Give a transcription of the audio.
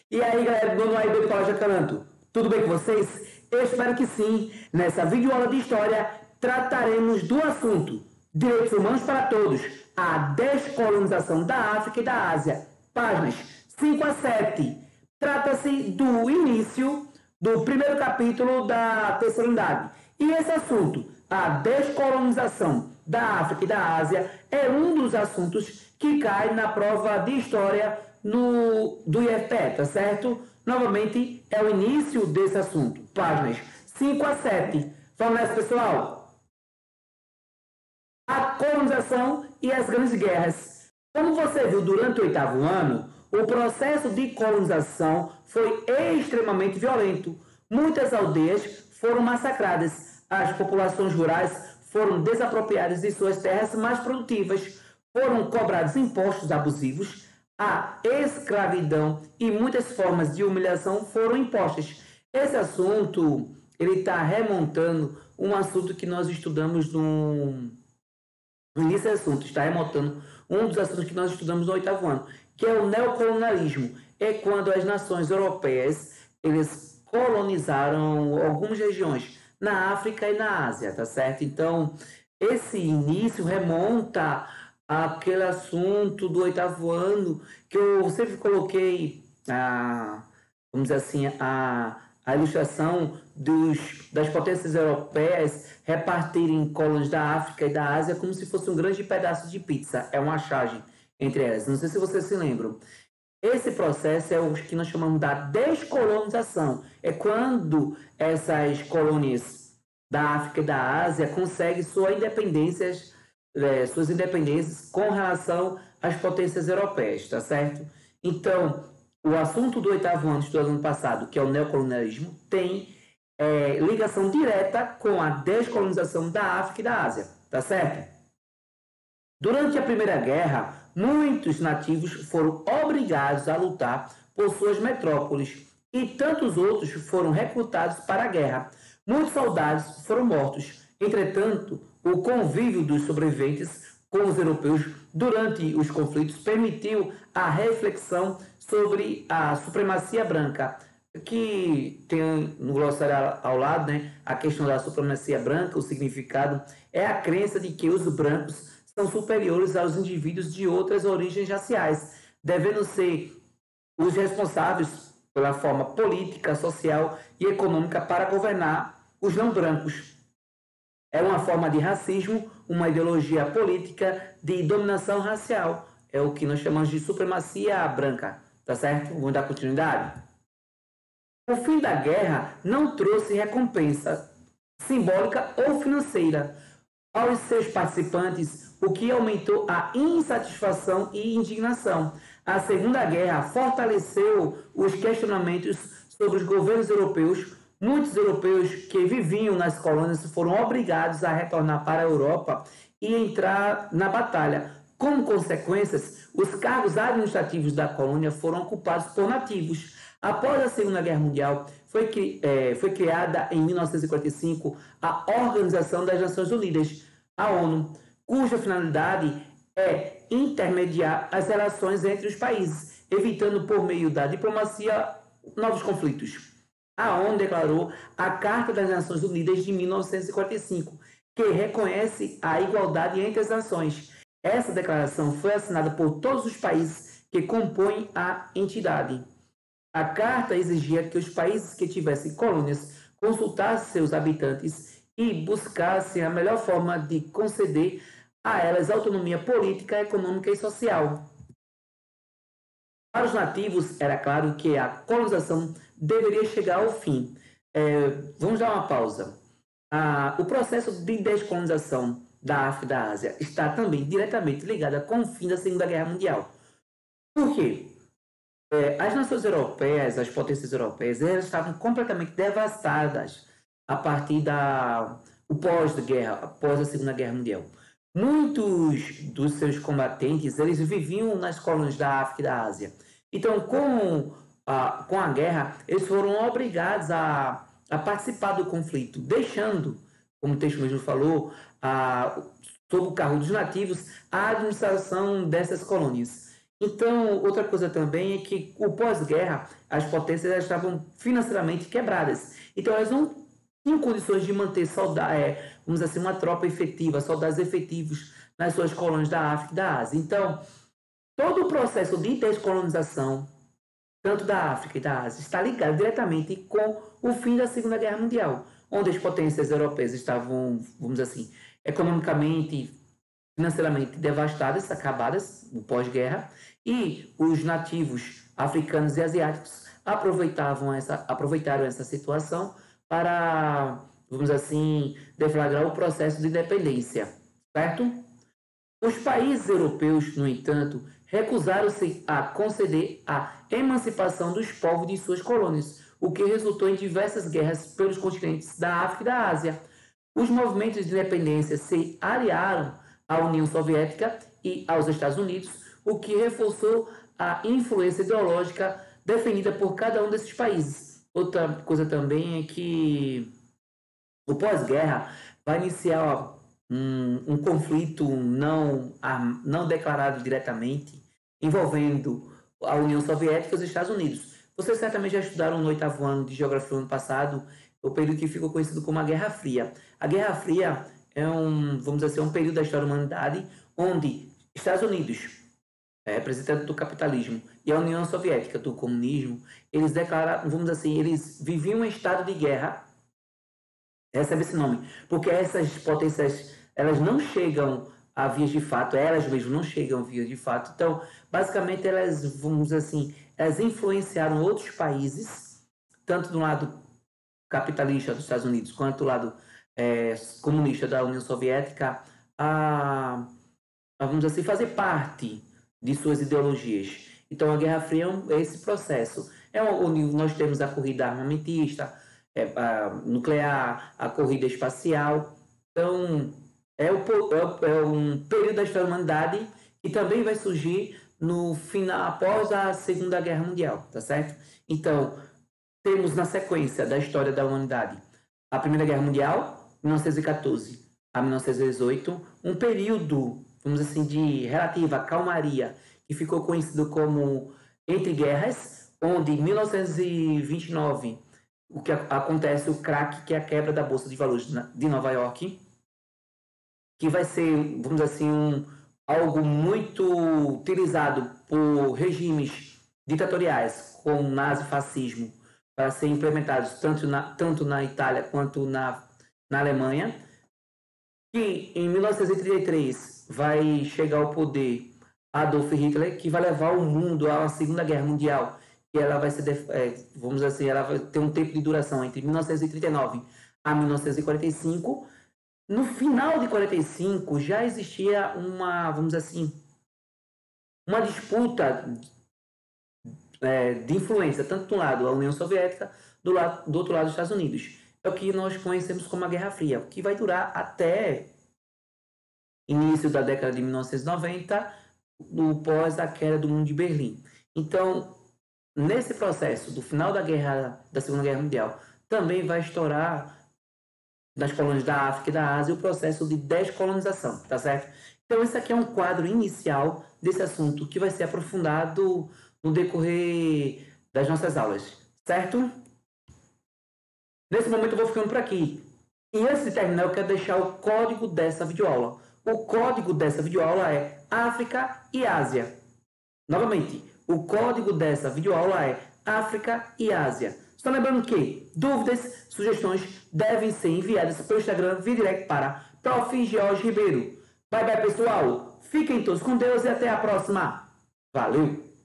E aí, galera, do aí do Paula Jacaranto, tudo bem com vocês? Eu espero que sim. Nessa videoaula de história, trataremos do assunto Direitos Humanos para Todos, a descolonização da África e da Ásia, páginas 5 a 7. Trata-se do início do primeiro capítulo da terceira unidade. E esse assunto, a descolonização da África e da Ásia, é um dos assuntos que cai na prova de história do IFPE, tá certo? Novamente, é o início desse assunto. Páginas 5 a 7. Vamos nessa, pessoal? A colonização e as grandes guerras. Como você viu durante o 8º ano, o processo de colonização foi extremamente violento. Muitas aldeias foram massacradas, as populações rurais foram desapropriadas de suas terras mais produtivas, foram cobrados impostos abusivos, a escravidão e muitas formas de humilhação foram impostas. Esse assunto ele está remontando um assunto que nós estudamos no início do assunto, está remontando um dos assuntos que nós estudamos no 8º ano, que é o neocolonialismo. É quando as nações europeias eles colonizaram algumas regiões na África e na Ásia, tá certo? Então, esse início remonta àquele assunto do 8º ano que eu sempre coloquei, vamos dizer assim, a ilustração das potências europeias repartirem colônias da África e da Ásia como se fosse um grande pedaço de pizza. É uma charge entre elas. Não sei se vocês se lembram. Esse processo é o que nós chamamos da descolonização. É quando essas colônias da África e da Ásia conseguem suas independências com relação às potências europeias, tá certo? Então, o assunto do 8º ano do ano passado, que é o neocolonialismo, tem ligação direta com a descolonização da África e da Ásia, tá certo? Durante a Primeira Guerra, muitos nativos foram obrigados a lutar por suas metrópoles e tantos outros foram recrutados para a guerra. Muitos soldados foram mortos. Entretanto, o convívio dos sobreviventes com os europeus durante os conflitos permitiu a reflexão sobre a supremacia branca, que tem no glossário ao lado, né, a questão da supremacia branca, o significado é a crença de que os brancos são superiores aos indivíduos de outras origens raciais, devendo ser os responsáveis pela forma política, social e econômica para governar os não brancos. É uma forma de racismo, uma ideologia política de dominação racial. É o que nós chamamos de supremacia branca, tá certo? Vamos dar continuidade? O fim da guerra não trouxe recompensa simbólica ou financeira aos seus participantes, o que aumentou a insatisfação e indignação. A Segunda Guerra fortaleceu os questionamentos sobre os governos europeus. Muitos europeus que viviam nas colônias foram obrigados a retornar para a Europa e entrar na batalha. Como consequências, os cargos administrativos da colônia foram ocupados por nativos. Após a Segunda Guerra Mundial, foi criada em 1945 a Organização das Nações Unidas, a ONU, cuja finalidade é intermediar as relações entre os países, evitando por meio da diplomacia novos conflitos. A ONU declarou a Carta das Nações Unidas de 1945, que reconhece a igualdade entre as nações. Essa declaração foi assinada por todos os países que compõem a entidade. A carta exigia que os países que tivessem colônias consultassem seus habitantes e buscassem a melhor forma de conceder a elas autonomia política, econômica e social. Para os nativos, era claro que a colonização deveria chegar ao fim. Vamos dar uma pausa. O processo de descolonização da África e da Ásia está também diretamente ligado com o fim da Segunda Guerra Mundial. Por quê? As nações europeias, as potências europeias, elas estavam completamente devastadas a partir pós-guerra, após a Segunda Guerra Mundial. Muitos dos seus combatentes, eles viviam nas colônias da África e da Ásia. Então, com a guerra, eles foram obrigados a participar do conflito, deixando, como o texto mesmo falou, sob o cargo dos nativos, a administração dessas colônias. Então, outra coisa também é que o pós-guerra, as potências já estavam financeiramente quebradas. Então, elas não tinham condições de manter vamos dizer assim, uma tropa efetiva, soldados efetivos nas suas colônias da África e da Ásia. Então, todo o processo de descolonização, tanto da África e da Ásia, está ligado diretamente com o fim da Segunda Guerra Mundial, onde as potências europeias estavam, vamos dizer assim, economicamente, financeiramente devastadas, acabadas, no pós-guerra, e os nativos africanos e asiáticos aproveitaram essa situação para, vamos dizer assim, deflagrar o processo de independência, certo? Os países europeus, no entanto, recusaram-se a conceder a emancipação dos povos de suas colônias, o que resultou em diversas guerras pelos continentes da África e da Ásia. Os movimentos de independência se aliaram à União Soviética e aos Estados Unidos, o que reforçou a influência ideológica defendida por cada um desses países. Outra coisa também é que o pós-guerra vai iniciar um conflito não declarado diretamente envolvendo a União Soviética e os Estados Unidos. Vocês certamente já estudaram no 8º ano de Geografia no ano passado, o período que ficou conhecido como a Guerra Fria. A Guerra Fria vamos dizer assim, um período da história da humanidade onde Estados Unidos, representante do capitalismo, e a União Soviética, do comunismo, eles declararam, vamos dizer assim, eles viviam em estado de guerra, recebe esse nome, porque essas potências, elas não chegam a vias de fato, elas mesmas não chegam a vias de fato. Então, basicamente, elas, vamos dizer assim, elas influenciaram outros países, tanto do lado capitalista dos Estados Unidos, quanto do lado comunista da União Soviética, vamos dizer assim, fazer parte de suas ideologias. Então, a Guerra Fria é esse processo. Onde nós temos a corrida armamentista, a nuclear, a corrida espacial. Então, é um período da história da humanidade que também vai surgir no final, após a Segunda Guerra Mundial, tá certo? Então, temos na sequência da história da humanidade a Primeira Guerra Mundial, 1914 a 1918, um período, vamos dizer assim, de relativa calmaria, que ficou conhecido como Entre Guerras, onde em 1929 o que acontece, o crack, que é a quebra da Bolsa de Valores de Nova York, que vai ser, vamos dizer assim, algo muito utilizado por regimes ditatoriais, como o nazifascismo, para ser implementados tanto na Itália quanto na Alemanha, que em 1933 vai chegar ao poder Adolf Hitler, que vai levar o mundo a uma Segunda Guerra Mundial, que ela vai ser, vamos dizer assim, ela vai ter um tempo de duração entre 1939 a 1945. No final de 45 já existia vamos dizer assim, uma disputa de influência, tanto do lado da União Soviética, do outro lado dos Estados Unidos. É o que nós conhecemos como a Guerra Fria, que vai durar até início da década de 1990, pós a queda do Muro de Berlim. Então, nesse processo do final da Segunda Guerra Mundial, também vai estourar das colônias da África e da Ásia o processo de descolonização, tá certo? Então, esse aqui é um quadro inicial desse assunto que vai ser aprofundado no decorrer das nossas aulas, certo? Nesse momento eu vou ficando por aqui. E antes de terminar, eu quero deixar o código dessa videoaula. O código dessa videoaula é África e Ásia. Novamente, o código dessa videoaula é África e Ásia. Só lembrando que dúvidas, sugestões devem ser enviadas pelo Instagram via direct para Prof. Jorge Ribeiro. Bye bye, pessoal. Fiquem todos com Deus e até a próxima. Valeu!